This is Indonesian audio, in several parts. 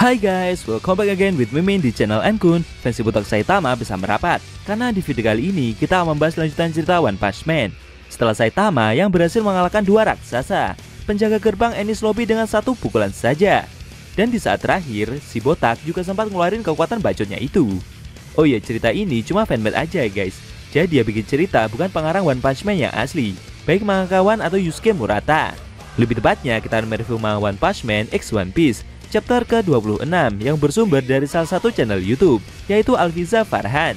Hai guys, welcome back again with Mimin di channel Enkun. Fans Botak Saitama bisa merapat karena di video kali ini kita akan membahas lanjutan cerita One Punch Man. Setelah Saitama yang berhasil mengalahkan dua raksasa, penjaga gerbang Enies Lobby dengan satu pukulan saja. Dan di saat terakhir, si Botak juga sempat ngeluarin kekuatan bacotnya itu. Oh iya, cerita ini cuma fanmade aja guys. Jadi dia bikin cerita bukan pengarang One Punch Man yang asli, baik mangakawan atau Yusuke Murata. Lebih tepatnya kita akan mereview manga One Punch Man X One Piece chapter ke-26 yang bersumber dari salah satu channel YouTube, yaitu Alfiza Farhan.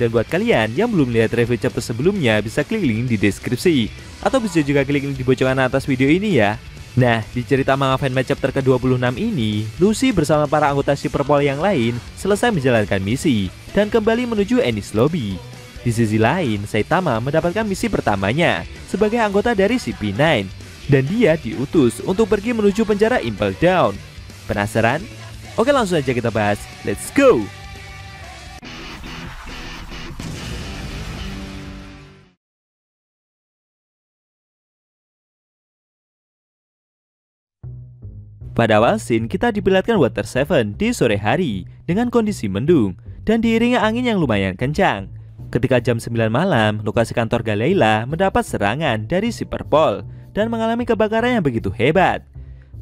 Dan buat kalian yang belum lihat review chapter sebelumnya, bisa klik link di deskripsi, atau bisa juga klik link di bocoran atas video ini ya. Nah, di cerita manga fanmade chapter ke-26 ini, Lucy bersama para anggota Superpol yang lain selesai menjalankan misi dan kembali menuju Enies Lobby. Di sisi lain, Saitama mendapatkan misi pertamanya sebagai anggota dari CP9, dan dia diutus untuk pergi menuju penjara Impel Down. Penasaran? Oke, langsung aja kita bahas. Let's go! Pada awal scene, kita diperlihatkan Water 7 di sore hari dengan kondisi mendung dan diiringi angin yang lumayan kencang. Ketika jam 9 malam, lokasi kantor Galeila mendapat serangan dari Superpol dan mengalami kebakaran yang begitu hebat.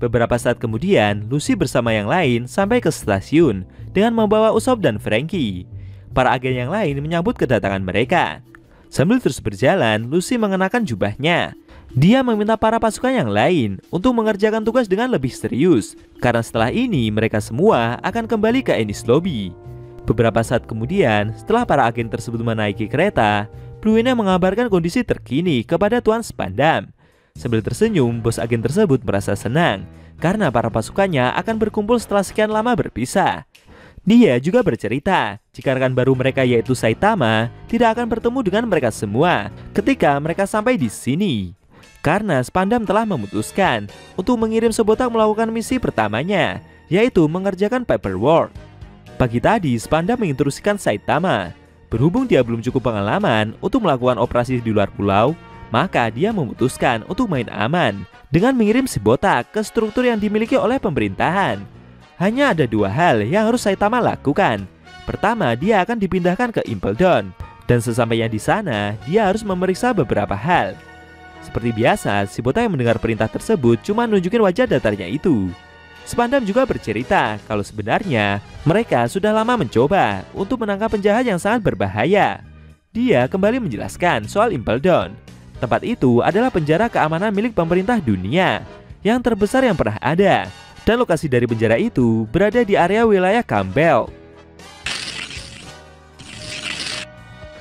Beberapa saat kemudian, Lucy bersama yang lain sampai ke stasiun dengan membawa Usopp dan Franky. Para agen yang lain menyambut kedatangan mereka. Sambil terus berjalan, Lucy mengenakan jubahnya. Dia meminta para pasukan yang lain untuk mengerjakan tugas dengan lebih serius, karena setelah ini mereka semua akan kembali ke Enies Lobby. Beberapa saat kemudian, setelah para agen tersebut menaiki kereta, Bluena mengabarkan kondisi terkini kepada Tuan Spandam. Sambil tersenyum, bos agen tersebut merasa senang karena para pasukannya akan berkumpul setelah sekian lama berpisah. Dia juga bercerita jika rekan baru mereka yaitu Saitama tidak akan bertemu dengan mereka semua ketika mereka sampai di sini. Karena Spandam telah memutuskan untuk mengirim Sebotak melakukan misi pertamanya, yaitu mengerjakan paperwork. Pagi tadi, Spandam menginstruksikan Saitama. Berhubung dia belum cukup pengalaman untuk melakukan operasi di luar pulau, maka dia memutuskan untuk main aman dengan mengirim si Botak ke struktur yang dimiliki oleh pemerintahan. Hanya ada dua hal yang harus Saitama lakukan. Pertama, dia akan dipindahkan ke Impel Down, dan sesampainya di sana, dia harus memeriksa beberapa hal. Seperti biasa, si Botak yang mendengar perintah tersebut cuma nunjukin wajah datarnya itu. Spandam juga bercerita kalau sebenarnya mereka sudah lama mencoba untuk menangkap penjahat yang sangat berbahaya. Dia kembali menjelaskan soal Impel Down. Tempat itu adalah penjara keamanan milik pemerintah dunia yang terbesar yang pernah ada, dan lokasi dari penjara itu berada di area wilayah Campbell.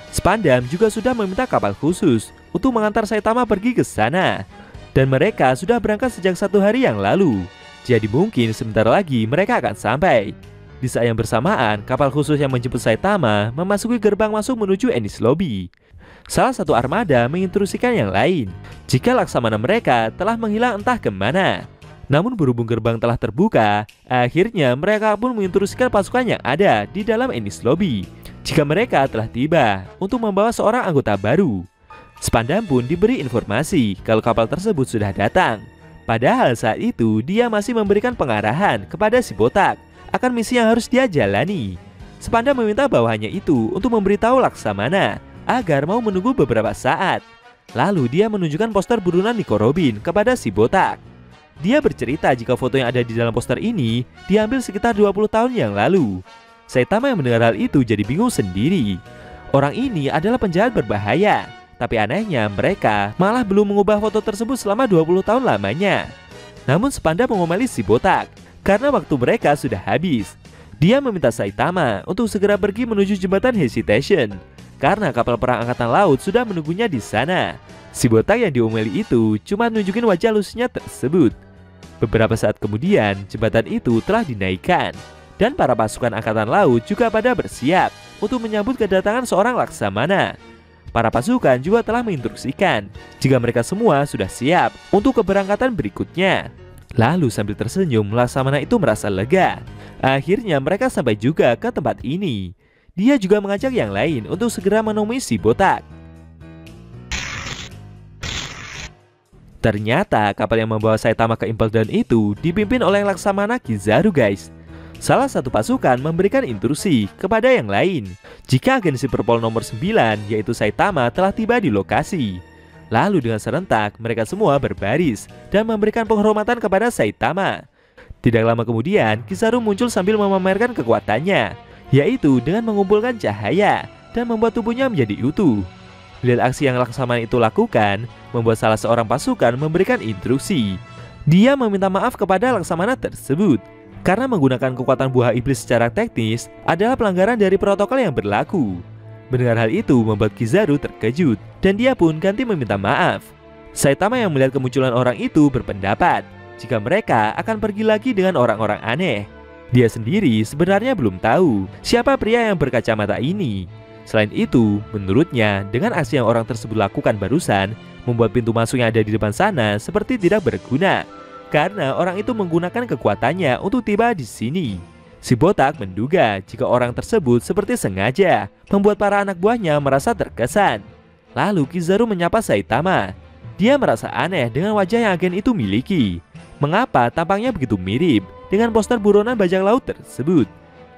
Spandam juga sudah meminta kapal khusus untuk mengantar Saitama pergi ke sana, dan mereka sudah berangkat sejak 1 hari yang lalu. Jadi mungkin sebentar lagi mereka akan sampai. Di saat yang bersamaan, kapal khusus yang menjemput Saitama memasuki gerbang masuk menuju Enies Lobby. Salah satu armada menginstruksikan yang lain jika laksamana mereka telah menghilang entah kemana. Namun berhubung gerbang telah terbuka, akhirnya mereka pun menginstruksikan pasukan yang ada di dalam Enies Lobby jika mereka telah tiba untuk membawa seorang anggota baru. Spandam pun diberi informasi kalau kapal tersebut sudah datang. Padahal saat itu dia masih memberikan pengarahan kepada si Botak akan misi yang harus dia jalani. Spandam meminta bawahannya itu untuk memberitahu laksamana agar mau menunggu beberapa saat. Lalu dia menunjukkan poster burunan Nico Robin kepada si Botak. Dia bercerita jika foto yang ada di dalam poster ini diambil sekitar 20 tahun yang lalu. Saitama yang mendengar hal itu jadi bingung sendiri. Orang ini adalah penjahat berbahaya, tapi anehnya mereka malah belum mengubah foto tersebut selama 20 tahun lamanya. Namun Spandam mengomeli si Botak karena waktu mereka sudah habis. Dia meminta Saitama untuk segera pergi menuju jembatan Hesitation karena kapal perang angkatan laut sudah menunggunya di sana. Si Botak yang diomeli itu cuma nunjukin wajah lusunya tersebut. Beberapa saat kemudian, jembatan itu telah dinaikkan, dan para pasukan angkatan laut juga pada bersiap untuk menyambut kedatangan seorang laksamana. Para pasukan juga telah menginstruksikan jika mereka semua sudah siap untuk keberangkatan berikutnya. Lalu sambil tersenyum, laksamana itu merasa lega. Akhirnya mereka sampai juga ke tempat ini. Dia juga mengajak yang lain untuk segera menemui si Botak. Ternyata kapal yang membawa Saitama ke Impel Down itu dipimpin oleh Laksamana Kizaru guys. Salah satu pasukan memberikan instruksi kepada yang lain jika agen Cyberpol nomor 9 yaitu Saitama telah tiba di lokasi. Lalu dengan serentak mereka semua berbaris dan memberikan penghormatan kepada Saitama. Tidak lama kemudian Kizaru muncul sambil memamerkan kekuatannya, yaitu dengan mengumpulkan cahaya dan membuat tubuhnya menjadi utuh. Lihat aksi yang Laksamana itu lakukan membuat salah seorang pasukan memberikan instruksi. Dia meminta maaf kepada Laksamana tersebut karena menggunakan kekuatan buah iblis secara teknis adalah pelanggaran dari protokol yang berlaku. Mendengar hal itu membuat Kizaru terkejut dan dia pun ganti meminta maaf. Saitama yang melihat kemunculan orang itu berpendapat jika mereka akan pergi lagi dengan orang-orang aneh. Dia sendiri sebenarnya belum tahu siapa pria yang berkacamata ini. Selain itu, menurutnya dengan aksi yang orang tersebut lakukan barusan membuat pintu masuk yang ada di depan sana seperti tidak berguna karena orang itu menggunakan kekuatannya untuk tiba di sini. Si botak menduga jika orang tersebut seperti sengaja membuat para anak buahnya merasa terkesan. Lalu Kizaru menyapa Saitama. Dia merasa aneh dengan wajah yang agen itu miliki. Mengapa tampangnya begitu mirip dengan poster buronan bajak laut tersebut?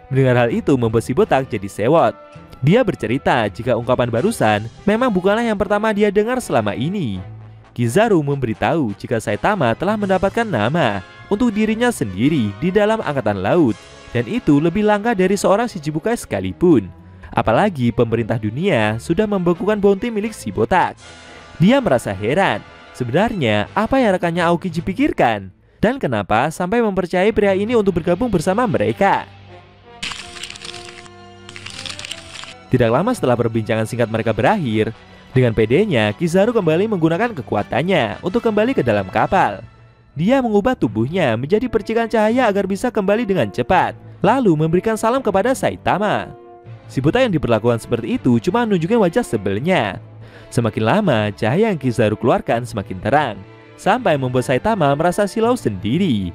Mendengar hal itu membuat si botak jadi sewot. Dia bercerita jika ungkapan barusan memang bukanlah yang pertama dia dengar selama ini. Kizaru memberitahu jika Saitama telah mendapatkan nama untuk dirinya sendiri di dalam angkatan laut, dan itu lebih langka dari seorang Shichibukai sekalipun. Apalagi pemerintah dunia sudah membekukan bounty milik si botak. Dia merasa heran, sebenarnya apa yang rekannya Aokiji pikirkan dan kenapa sampai mempercayai pria ini untuk bergabung bersama mereka. Tidak lama setelah perbincangan singkat mereka berakhir, dengan pedenya Kizaru kembali menggunakan kekuatannya untuk kembali ke dalam kapal. Dia mengubah tubuhnya menjadi percikan cahaya agar bisa kembali dengan cepat, lalu memberikan salam kepada Saitama. Si buta yang diperlakukan seperti itu cuma menunjukkan wajah sebelnya. Semakin lama cahaya yang Kizaru keluarkan semakin terang, sampai membuat Saitama merasa silau sendiri.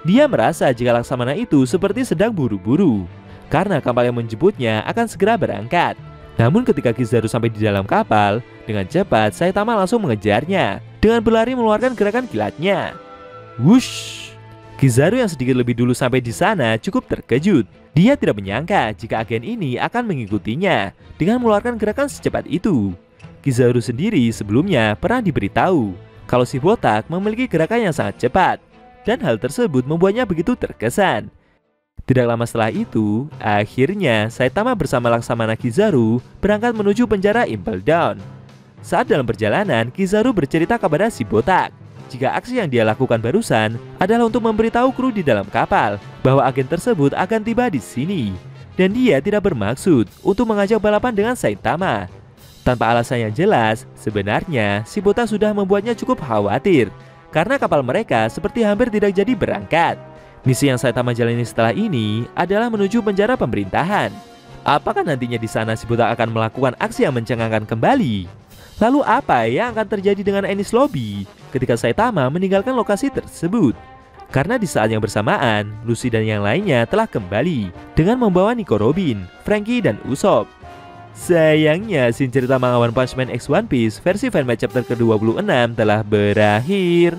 Dia merasa jika Laksamana itu seperti sedang buru-buru karena kapal yang menjemputnya akan segera berangkat. Namun ketika Kizaru sampai di dalam kapal, dengan cepat Saitama langsung mengejarnya dengan berlari mengeluarkan gerakan kilatnya. Wush! Kizaru yang sedikit lebih dulu sampai di sana cukup terkejut. Dia tidak menyangka jika agen ini akan mengikutinya dengan mengeluarkan gerakan secepat itu. Kizaru sendiri sebelumnya pernah diberitahu kalau si botak memiliki gerakan yang sangat cepat, dan hal tersebut membuatnya begitu terkesan. Tidak lama setelah itu, akhirnya Saitama bersama Laksamana Kizaru berangkat menuju penjara Impel Down. Saat dalam perjalanan, Kizaru bercerita kepada si botak jika aksi yang dia lakukan barusan adalah untuk memberitahu kru di dalam kapal bahwa agen tersebut akan tiba di sini, dan dia tidak bermaksud untuk mengajak balapan dengan Saitama. Tanpa alasan yang jelas, sebenarnya si botak sudah membuatnya cukup khawatir karena kapal mereka seperti hampir tidak jadi berangkat. Misi yang Saitama jalani setelah ini adalah menuju penjara pemerintahan. Apakah nantinya di sana si botak akan melakukan aksi yang mencengangkan kembali? Lalu apa yang akan terjadi dengan Enies Lobby ketika Saitama meninggalkan lokasi tersebut? Karena di saat yang bersamaan, Lucy dan yang lainnya telah kembali dengan membawa Nico Robin, Franky, dan Usopp. Sayangnya, scene cerita manga One Punch Man X One Piece versi fanmade chapter ke-26 telah berakhir.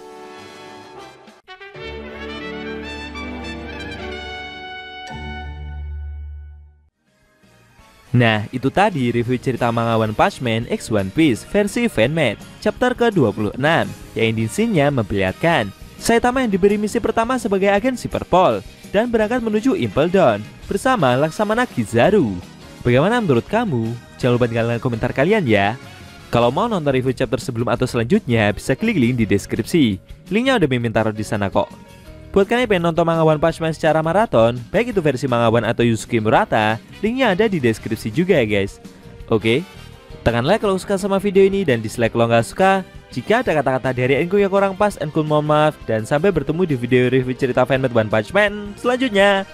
Nah, itu tadi review cerita manga One Punch Man X One Piece versi fanmade chapter ke-26 yang ending scene-nya memperlihatkan Saitama yang diberi misi pertama sebagai agen Cyberpol dan berangkat menuju Impel Down bersama Laksamana Kizaru. Bagaimana menurut kamu? Jangan lupa tinggalkan komentar kalian ya. Kalau mau nonton review chapter sebelum atau selanjutnya, bisa klik link di deskripsi. Linknya udah mimin taruh di sana kok. Buat kalian yang pengen nonton manga One Punch Man secara maraton, baik itu versi manga One atau Yusuke Murata, linknya ada di deskripsi juga ya guys. Oke, tekan like kalau suka sama video ini dan dislike kalau nggak suka. Jika ada kata-kata dari Enku yang kurang pas, Enku mohon maaf. Dan sampai bertemu di video review cerita fanmade One Punch Man selanjutnya.